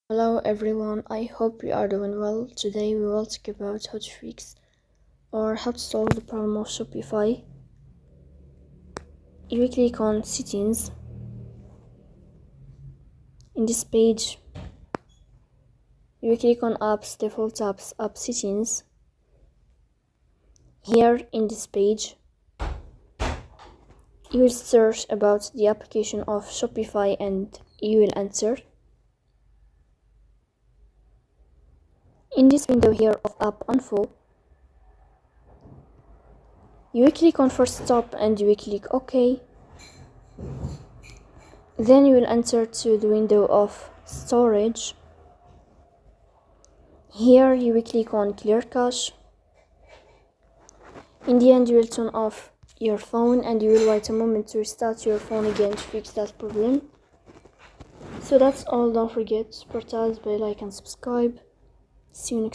Hello everyone, I hope you are doing well. Today we will talk about how to fix or how to solve the problem of Shopify. You will click on settings. In this page, you will click on apps, default apps, app settings. Here in this page, you will search about the application of Shopify and you will enter. In this window here of app info, you will click on first stop and you will click OK. Then you will enter to the window of storage. Here you will click on clear cache. In the end, you will turn off your phone and you will wait a moment to restart your phone again to fix that problem. So that's all. Don't forget to press bell, like and subscribe. See you next time.